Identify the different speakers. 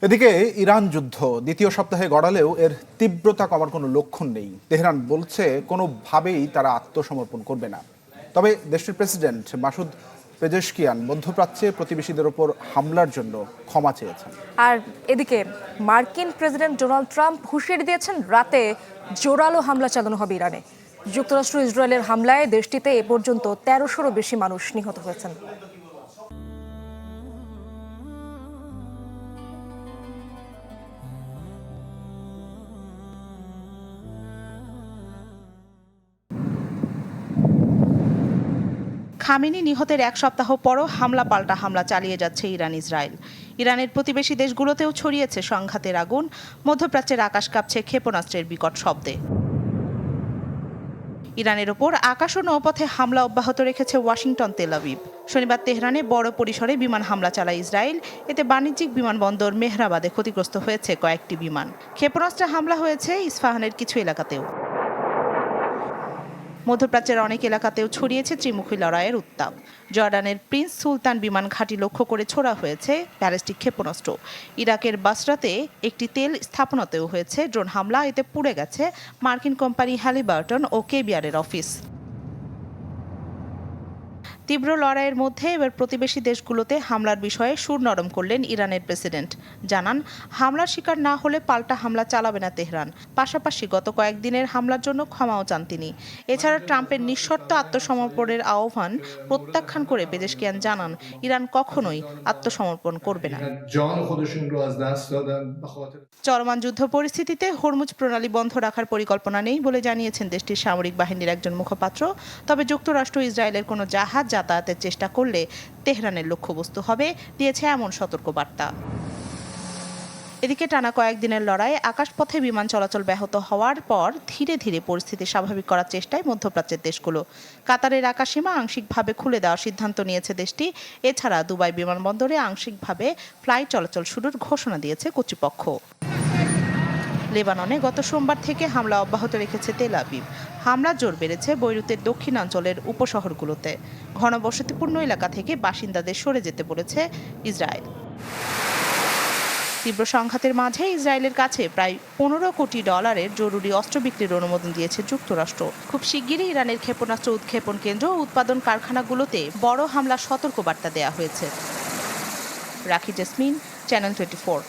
Speaker 1: এদিকে ইরান যুদ্ধ দ্বিতীয় সপ্তাহে গড়ালেও এর তীব্রতা কমার কোনো লক্ষণ নেই। তেহরান বলছে কোনোভাবেই তারা আত্মসমর্পণ করবে না। তবে দেশটির প্রেসিডেন্ট মাসুদ পেজেশকিয়ান মধ্যপ্রাচ্যে প্রতিবেশীদের ওপর হামলার জন্য ক্ষমা চেয়েছেন।
Speaker 2: আর এদিকে মার্কিন প্রেসিডেন্ট ডোনাল্ড ট্রাম্প হুঁশিয়ারি দিয়েছেন রাতে জোরালো হামলা চালানো হবে ইরানে। যুক্তরাষ্ট্র ইসরায়েলের হামলায় দেশটিতে এ পর্যন্ত ১৩০০রও বেশি মানুষ নিহত হয়েছেন।
Speaker 3: খামেনি নিহতের এক সপ্তাহ পরও হামলা পাল্টা হামলা চালিয়ে যাচ্ছে ইরানের প্রতিবেশী দেশগুলোতেও ছড়িয়েছে সংঘাতের আগুন। মধ্যপ্রাচ্যের আকাশ কাঁপছে ক্ষেপণাস্ত্রের বিকট শব্দে। ইরানের ওপর আকাশ ও নৌপথে হামলা অব্যাহত রেখেছে ওয়াশিংটন, তেল আবিব। শনিবার তেহরানে বড় পরিসরে বিমান হামলা চালায় ইসরায়েল। এতে বাণিজ্যিক বিমানবন্দর মেহরাবাদে ক্ষতিগ্রস্ত হয়েছে কয়েকটি বিমান। ক্ষেপণাস্ত্রে হামলা হয়েছে ইস্পাহানের কিছু এলাকাতেও। মধ্যপ্রাচ্যের অনেক এলাকাতেও ছড়িয়েছে ত্রিমুখী লড়াইয়ের উত্তাপ। জর্ডানের প্রিন্স সুলতান বিমান ঘাঁটি লক্ষ্য করে ছোড়া হয়েছে ব্যালিস্টিক ক্ষেপণাস্ত্র। ইরাকের বাসরাতে একটি তেল স্থাপনাতেও হয়েছে ড্রোন হামলা। এতে পুড়ে গেছে মার্কিন কোম্পানি হ্যালিবার্টন ও কেবিআরের অফিস। তীব্র লড়াইয়ের মধ্যে এবার প্রতিবেশী দেশগুলোতে হামলার বিষয়ে সুর নরম করলেন ইরানের প্রেসিডেন্ট। জানান, হামলার শিকার না হলে পাল্টা হামলা চালাবে না তেহরান। পাশাপাশি গত কয়েকদিনের হামলার জন্য ক্ষমাও চান তিনি। এছাড়া ট্রাম্পের নিঃশর্ত আত্মসমর্পণের আহ্বান প্রত্যাখ্যান করে পেজেশকিয়ান জানান, ইরান কখনোই আত্মসমর্পণ করবে না। চলমান যুদ্ধ পরিস্থিতিতে হরমুজ প্রণালী বন্ধ রাখার পরিকল্পনা নেই বলে জানিয়েছেন দেশটির সামরিক বাহিনীর একজন মুখপাত্র। তবে যুক্তরাষ্ট্র ইসরায়েলের কোনো জাহাজ যাতায়াতের চেষ্টা করলে তেহরানের লক্ষ্যবস্তু হবে, দিয়েছে এমন সতর্কবার্তা। এদিকে টানা কয়েকদিনের লড়াই আকাশপথে বিমান চলাচল ব্যাহত হওয়ার পর ধীরে ধীরে পরিস্থিতি স্বাভাবিক করার চেষ্টায় মধ্যপ্রাচ্যের দেশগুলো। কাতারের আকাশসীমা আংশিকভাবে খুলে দেওয়ার সিদ্ধান্ত নিয়েছে দেশটি। এছাড়া দুবাই বিমানবন্দরে আংশিকভাবে ফ্লাইট চলাচল শুরুর ঘোষণা দিয়েছে কর্তৃপক্ষ। লেবাননে গত সোমবার থেকে হামলা অব্যাহত রেখেছে তেল আবিব। হামলা জোর বেড়েছে বৈরুতের দক্ষিণাঞ্চলের উপশহরগুলোতে। ঘনবসতিপূর্ণ এলাকা থেকে বাসিন্দাদের সরে যেতে বলেছে ইসরায়েল। তীব্র সংঘাতের মাঝে ইসরায়েলের কাছে প্রায় $15 কোটি জরুরি অস্ত্র বিক্রির অনুমোদন দিয়েছে যুক্তরাষ্ট্র। খুব শিগগিরই ইরানের ক্ষেপণাস্ত্র উৎক্ষেপণ কেন্দ্র ও উৎপাদন কারখানাগুলোতে বড় হামলার সতর্কবার্তা দেওয়া হয়েছে। রাখি জেসমিন, চ্যানেল 24।